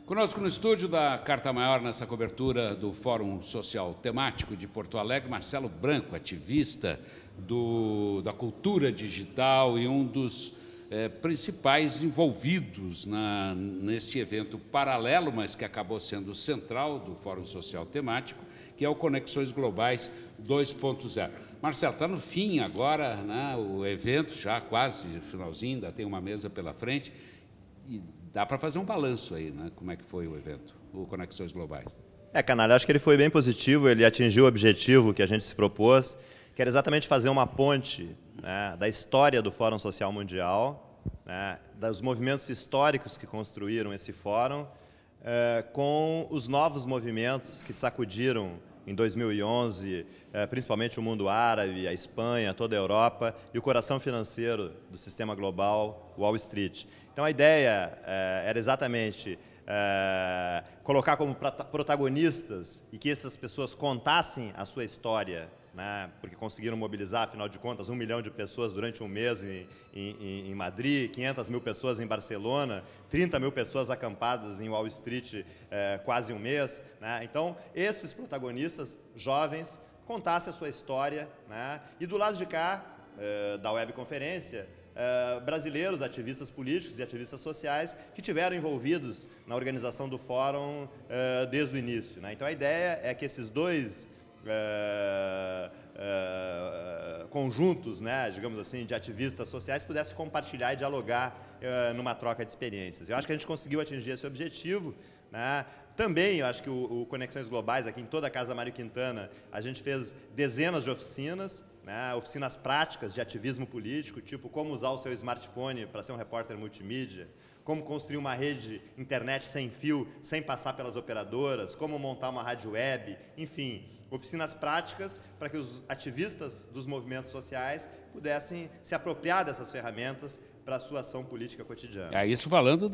Conosco no estúdio da Carta Maior, nessa cobertura do Fórum Social Temático de Porto Alegre, Marcelo Branco, ativista da cultura digital e um dos principais envolvidos nesse evento paralelo, mas que acabou sendo central do Fórum Social Temático, que é o Conexões Globais 2.0. Marcelo, está no fim agora, né, o evento, já quase finalzinho, ainda tem uma mesa pela frente, e dá para fazer um balanço aí, né? Como é que foi o evento, o Conexões Globais? Canalha, acho que ele foi bem positivo, ele atingiu o objetivo que a gente se propôs, que era exatamente fazer uma ponte, né, da história do Fórum Social Mundial, né, dos movimentos históricos que construíram esse fórum, com os novos movimentos que sacudiram em 2011, principalmente o mundo árabe, a Espanha, toda a Europa, e o coração financeiro do sistema global, Wall Street. Então, a ideia era exatamente colocar como protagonistas e que essas pessoas contassem a sua história, né, porque conseguiram mobilizar, afinal de contas, 1 milhão de pessoas durante um mês em Madrid, 500 mil pessoas em Barcelona, 30 mil pessoas acampadas em Wall Street quase um mês, né? Então, esses protagonistas jovens contassem a sua história, né? E do lado de cá, da webconferência, brasileiros, ativistas políticos e ativistas sociais que tiveram envolvidos na organização do fórum desde o início, né? Então, a ideia é que esses dois conjuntos, né, digamos assim, de ativistas sociais pudessem compartilhar e dialogar numa troca de experiências. Eu acho que a gente conseguiu atingir esse objetivo, né? Também, eu acho que o Conexões Globais, aqui em toda a Casa Mário Quintana, a gente fez dezenas de oficinas, né, oficinas práticas de ativismo político, tipo como usar o seu smartphone para ser um repórter multimídia, como construir uma rede internet sem fio, sem passar pelas operadoras, como montar uma rádio web, enfim, oficinas práticas para que os ativistas dos movimentos sociais pudessem se apropriar dessas ferramentas para a sua ação política cotidiana. Isso falando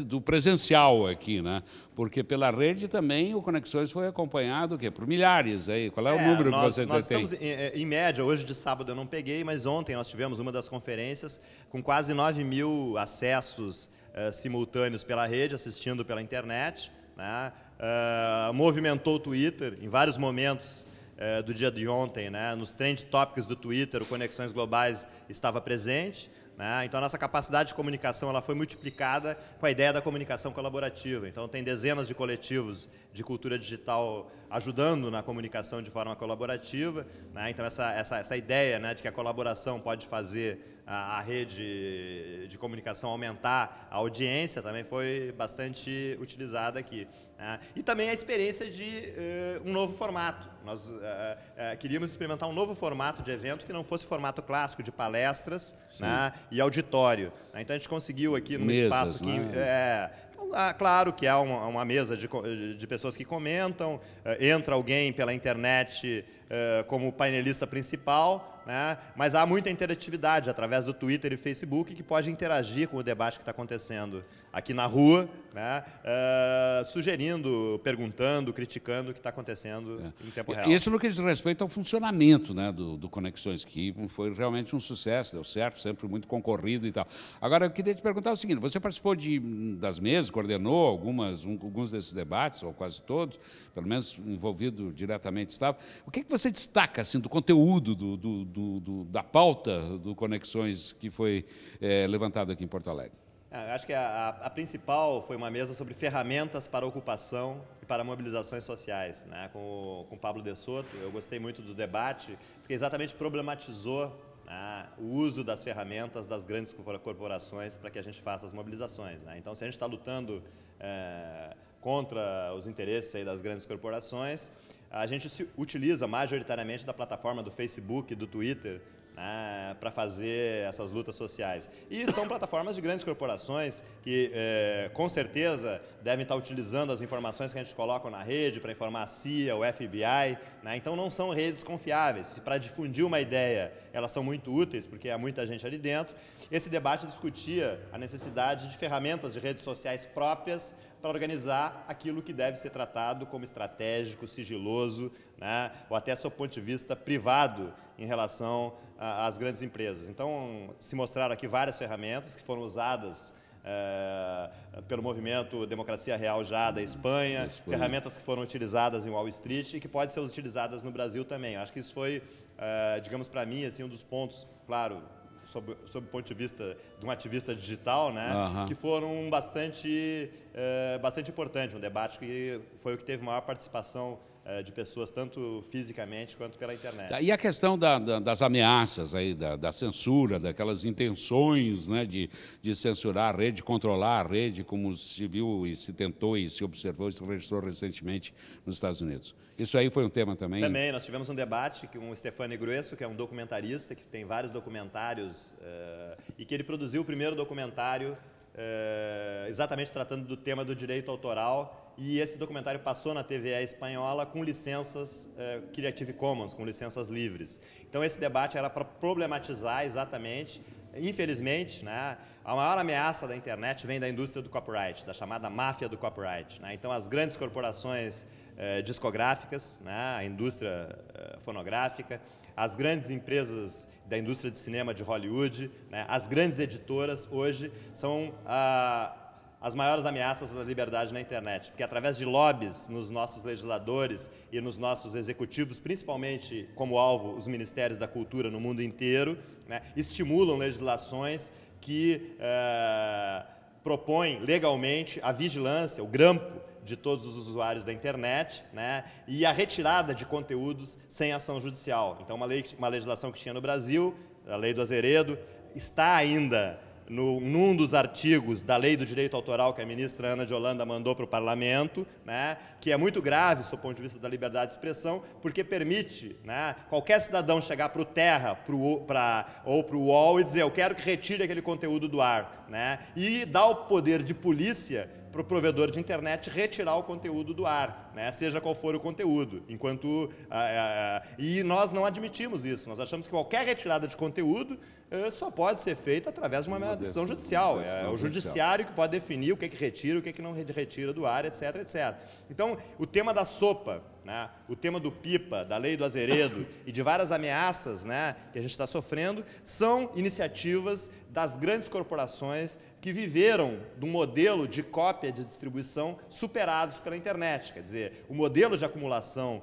do presencial aqui, né? Porque pela rede também o Conexões foi acompanhado por milhares aí. Qual é o número que você tem? Nós estamos, em média, hoje de sábado eu não peguei, mas ontem nós tivemos uma das conferências com quase 9 mil acessos simultâneos pela rede, assistindo pela internet, né? Movimentou o Twitter em vários momentos do dia de ontem, né? Nos trend topics do Twitter, o Conexões Globais estava presente, né? Então, a nossa capacidade de comunicação ela foi multiplicada com a ideia da comunicação colaborativa. Então, tem dezenas de coletivos de cultura digital ajudando na comunicação de forma colaborativa, né? Então, essa ideia, né, de que a colaboração pode fazer a rede de comunicação aumentar a audiência também foi bastante utilizada aqui, né? E também a experiência de um novo formato. Nós queríamos experimentar um novo formato de evento que não fosse formato clássico de palestras, né, e auditório, né? Então a gente conseguiu aqui num espaço que claro que há uma mesa de pessoas que comentam, entra alguém pela internet como painelista principal, né? Mas há muita interatividade através do Twitter e Facebook que pode interagir com o debate que está acontecendo aqui na rua, né? Sugerindo, perguntando, criticando o que está acontecendo em tempo real. Isso no que diz respeito ao funcionamento, né, do Conexões, que foi realmente um sucesso, deu certo, sempre muito concorrido e tal. Agora, eu queria te perguntar o seguinte, você participou das mesas, coordenou alguns desses debates, ou quase todos, pelo menos envolvido diretamente estava. O que você destaca assim, do conteúdo da pauta do Conexões que foi levantado aqui em Porto Alegre? Acho que a principal foi uma mesa sobre ferramentas para ocupação e para mobilizações sociais, né, com o Pablo de Soto. Eu gostei muito do debate, porque exatamente problematizou, né, o uso das ferramentas das grandes corporações para que a gente faça as mobilizações, né? Então, se a gente está lutando contra os interesses aí das grandes corporações, a gente se utiliza majoritariamente da plataforma do Facebook, do Twitter, né, para fazer essas lutas sociais. E são plataformas de grandes corporações que, com certeza, devem estar utilizando as informações que a gente coloca na rede para informar a CIA, o FBI, né? Então, não são redes confiáveis. Para difundir uma ideia, elas são muito úteis, porque há muita gente ali dentro. Esse debate discutia a necessidade de ferramentas de redes sociais próprias para organizar aquilo que deve ser tratado como estratégico, sigiloso, né, ou até, sob o ponto de vista privado, em relação às grandes empresas. Então, se mostraram aqui várias ferramentas que foram usadas pelo movimento Democracia Real já da Espanha, ferramentas que foram utilizadas em Wall Street e que podem ser utilizadas no Brasil também. Eu acho que isso foi, digamos, para mim, assim, um dos pontos, claro, sob o ponto de vista de um ativista digital, né, que foram bastante importantes, um debate que foi o que teve maior participação de pessoas, tanto fisicamente quanto pela internet. E a questão das ameaças, aí, da censura, daquelas intenções, né, de censurar a rede, controlar a rede, como se viu e se tentou e se observou e se registrou recentemente nos Estados Unidos. Isso aí foi um tema também? Também, nós tivemos um debate com o Stefano Grueso, que é um documentarista, que tem vários documentários, e que ele produziu o primeiro documentário exatamente tratando do tema do direito autoral, e esse documentário passou na TVE espanhola com licenças Creative Commons, com licenças livres. Então esse debate era para problematizar exatamente, infelizmente, né, a maior ameaça da internet vem da indústria do copyright, da chamada máfia do copyright, né? Então as grandes corporações discográficas, né, a indústria fonográfica, as grandes empresas da indústria de cinema de Hollywood, né, as grandes editoras hoje são as maiores ameaças à liberdade na internet, porque através de lobbies nos nossos legisladores e nos nossos executivos, principalmente como alvo os ministérios da cultura no mundo inteiro, né, estimulam legislações que propõem legalmente a vigilância, o grampo de todos os usuários da internet, né, e a retirada de conteúdos sem ação judicial. Então, uma legislação que tinha no Brasil, a Lei do Azeredo, está ainda num dos artigos da Lei do Direito Autoral que a ministra Ana de Holanda mandou para o Parlamento, né, que é muito grave, do ponto de vista da liberdade de expressão, porque permite, né, qualquer cidadão chegar para o Terra ou para o UOL e dizer: eu quero que retire aquele conteúdo do ar, né, e dá o poder de polícia para o provedor de internet retirar o conteúdo do ar, né, seja qual for o conteúdo. E nós não admitimos isso, nós achamos que qualquer retirada de conteúdo só pode ser feita através de uma decisão judicial. É o judiciário que pode definir o que retira, o que não retira do ar, etc, etc. Então, o tema da sopa, né, o tema do pipa, da lei do Azeredo e de várias ameaças, né, que a gente está sofrendo, são iniciativas das grandes corporações que viveram de um modelo de cópia de distribuição superados pela internet. Quer dizer, o modelo de acumulação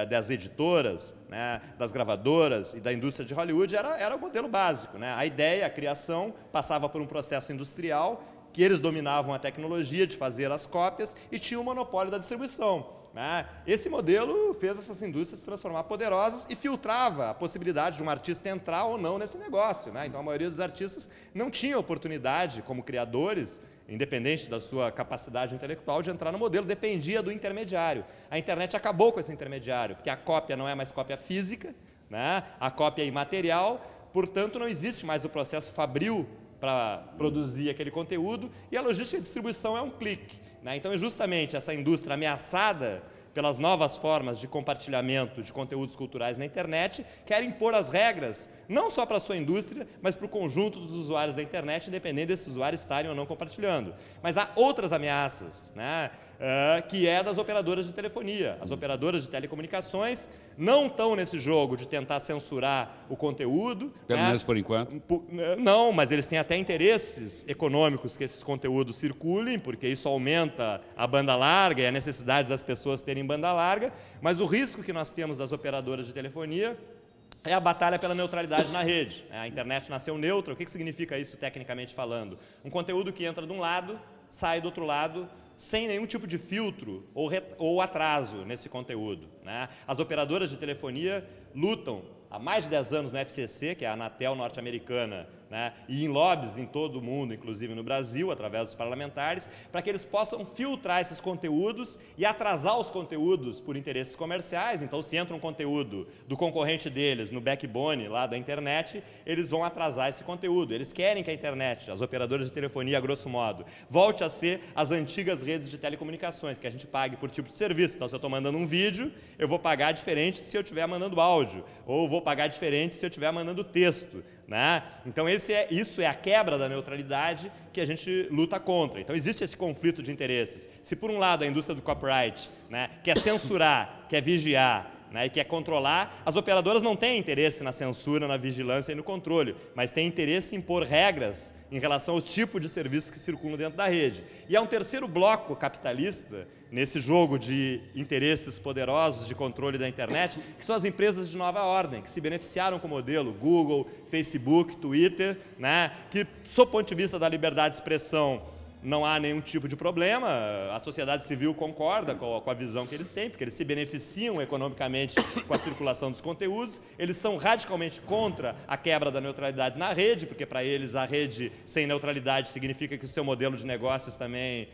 das editoras, né, das gravadoras e da indústria de Hollywood era o modelo básico, né? A ideia, a criação, passava por um processo industrial, que eles dominavam a tecnologia de fazer as cópias e tinham o monopólio da distribuição, né? Esse modelo fez essas indústrias se transformar poderosas e filtrava a possibilidade de um artista entrar ou não nesse negócio, né? Então, a maioria dos artistas não tinha oportunidade, como criadores, independente da sua capacidade intelectual, de entrar no modelo, dependia do intermediário. A internet acabou com esse intermediário, porque a cópia não é mais cópia física, né? A cópia é imaterial, portanto, não existe mais o processo fabril para produzir aquele conteúdo, e a logística de distribuição é um clique, né? Então, é justamente essa indústria ameaçada pelas novas formas de compartilhamento de conteúdos culturais na internet, quer impor as regras, não só para a sua indústria, mas para o conjunto dos usuários da internet, independente desses usuários estarem ou não compartilhando. Mas há outras ameaças, né, que é das operadoras de telefonia. As operadoras de telecomunicações não estão nesse jogo de tentar censurar o conteúdo. Pelo menos por enquanto. Não, mas eles têm até interesses econômicos que esses conteúdos circulem, porque isso aumenta a banda larga e a necessidade das pessoas terem banda larga, mas o risco que nós temos das operadoras de telefonia é a batalha pela neutralidade na rede. A internet nasceu neutra. O que significa isso tecnicamente falando? Um conteúdo que entra de um lado, sai do outro lado, sem nenhum tipo de filtro ou atraso nesse conteúdo, né? As operadoras de telefonia lutam há mais de 10 anos no FCC, que é a Anatel norte-americana, né, e em lobbies em todo o mundo, inclusive no Brasil, através dos parlamentares, para que eles possam filtrar esses conteúdos e atrasar os conteúdos por interesses comerciais. Então, se entra um conteúdo do concorrente deles no backbone lá da internet, eles vão atrasar esse conteúdo. Eles querem que a internet, as operadoras de telefonia, a grosso modo, volte a ser as antigas redes de telecomunicações, que a gente pague por tipo de serviço. Então, se eu estou mandando um vídeo, eu vou pagar diferente se eu estiver mandando áudio, ou vou pagar diferente se eu estiver mandando texto, né? Então, isso é a quebra da neutralidade que a gente luta contra. Então, existe esse conflito de interesses. Se, por um lado, a indústria do copyright, né, quer censurar, quer vigiar, né, e quer controlar. As operadoras não têm interesse na censura, na vigilância e no controle, mas têm interesse em impor regras em relação ao tipo de serviços que circulam dentro da rede. E há um terceiro bloco capitalista nesse jogo de interesses poderosos de controle da internet, que são as empresas de nova ordem, que se beneficiaram com o modelo Google, Facebook, Twitter, né, que, sob o ponto de vista da liberdade de expressão, não há nenhum tipo de problema, a sociedade civil concorda com a visão que eles têm, porque eles se beneficiam economicamente com a circulação dos conteúdos, eles são radicalmente contra a quebra da neutralidade na rede, porque para eles a rede sem neutralidade significa que o seu modelo de negócios também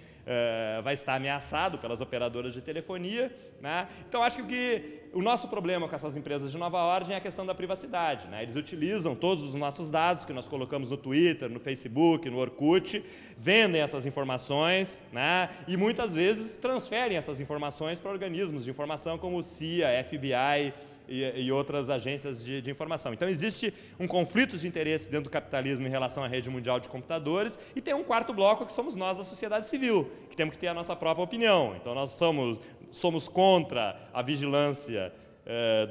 vai estar ameaçado pelas operadoras de telefonia, né? Então, acho que o nosso problema com essas empresas de nova ordem é a questão da privacidade, né? Eles utilizam todos os nossos dados que nós colocamos no Twitter, no Facebook, no Orkut, vendem essas informações, né? E muitas vezes transferem essas informações para organismos de informação como o CIA, FBI e outras agências de informação. Então, existe um conflito de interesse dentro do capitalismo em relação à rede mundial de computadores, e tem um quarto bloco que somos nós, da sociedade civil, que temos que ter a nossa própria opinião. Então, nós somos contra a vigilância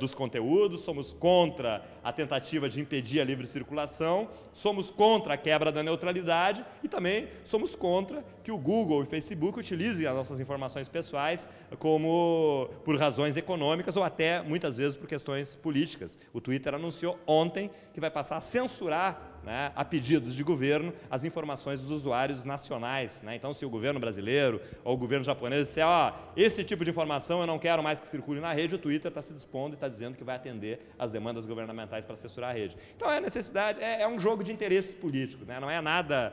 dos conteúdos, somos contra a tentativa de impedir a livre circulação, somos contra a quebra da neutralidade e também somos contra que o Google e o Facebook utilizem as nossas informações pessoais como por razões econômicas ou até, muitas vezes, por questões políticas. O Twitter anunciou ontem que vai passar a censurar, né, a pedidos de governo, as informações dos usuários nacionais, né? Então, se o governo brasileiro ou o governo japonês disser, esse tipo de informação eu não quero mais que circule na rede, o Twitter está se dispondo e está dizendo que vai atender às demandas governamentais para censurar a rede. Então, é necessidade, é um jogo de interesses políticos, né? Não é nada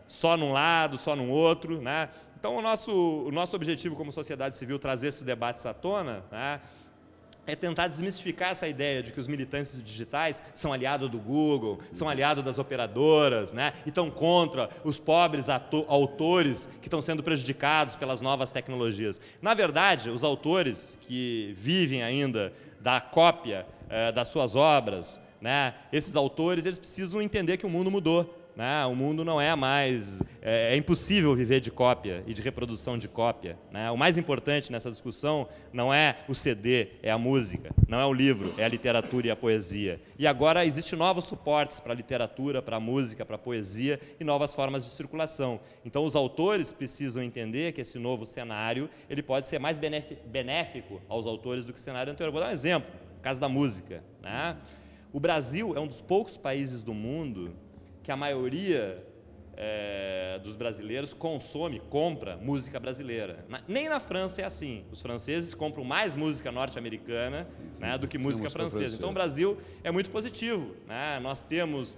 só num lado, só num outro, né? Então, o nosso objetivo como sociedade civil, trazer esses debates à tona, né, é tentar desmistificar essa ideia de que os militantes digitais são aliados do Google, são aliados das operadoras, né, e estão contra os pobres autores que estão sendo prejudicados pelas novas tecnologias. Na verdade, os autores que vivem ainda da cópia das suas obras, né, esses autores, eles precisam entender que o mundo mudou. Né? O mundo não é mais... É impossível viver de cópia e de reprodução de cópia. Né? O mais importante nessa discussão não é o CD, é a música. Não é o livro, é a literatura e a poesia. E agora existem novos suportes para a literatura, para a música, para a poesia e novas formas de circulação. Então, os autores precisam entender que esse novo cenário ele pode ser mais benéfico aos autores do que o cenário anterior. Vou dar um exemplo, no caso da música. Né? O Brasil é um dos poucos países do mundo que a maioria dos brasileiros compra música brasileira. Nem na França é assim. Os franceses compram mais música norte-americana, né, do que música francesa. Então, o Brasil é muito positivo. Né? Nós temos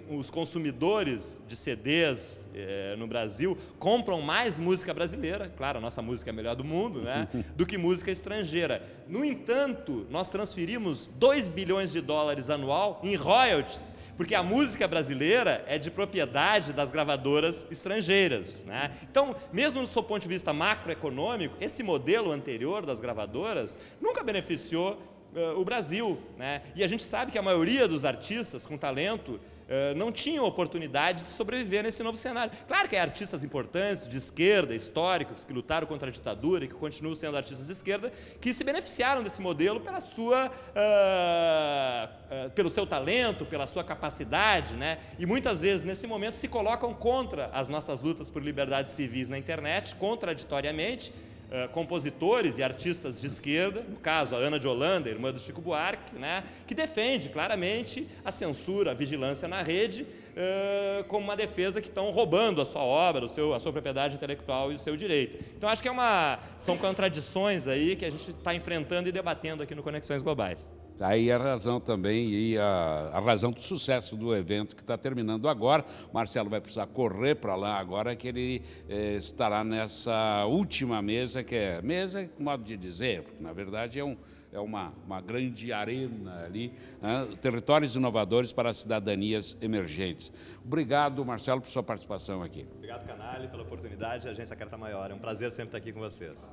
os consumidores de CDs no Brasil compram mais música brasileira, claro, a nossa música é a melhor do mundo, né, do que música estrangeira. No entanto, nós transferimos 2 bilhões de dólares anual em royalties, porque a música brasileira é de propriedade das gravadoras estrangeiras. Né? Então, mesmo do seu ponto de vista macroeconômico, esse modelo anterior das gravadoras nunca beneficiou o Brasil. Né? E a gente sabe que a maioria dos artistas com talento não tinham oportunidade de sobreviver nesse novo cenário. Claro que há artistas importantes, de esquerda, históricos, que lutaram contra a ditadura e que continuam sendo artistas de esquerda, que se beneficiaram desse modelo pelo seu talento, pela sua capacidade, né? E muitas vezes, nesse momento, se colocam contra as nossas lutas por liberdades civis na internet, contraditoriamente, compositores e artistas de esquerda, no caso a Ana de Holanda, irmã do Chico Buarque, né, que defende claramente a censura, a vigilância na rede, como uma defesa que estão roubando a sua obra, a sua propriedade intelectual e o seu direito. Então, acho que são contradições aí que a gente está enfrentando e debatendo aqui no Conexões Globais. Aí a razão também e a razão do sucesso do evento que está terminando agora. Marcelo vai precisar correr para lá agora, que ele estará nessa última mesa, que é mesa, modo de dizer, porque na verdade é uma grande arena ali, né? Territórios inovadores para cidadanias emergentes. Obrigado, Marcelo, por sua participação aqui. Obrigado, Canali, pela oportunidade, a Agência Carta Maior. É um prazer sempre estar aqui com vocês.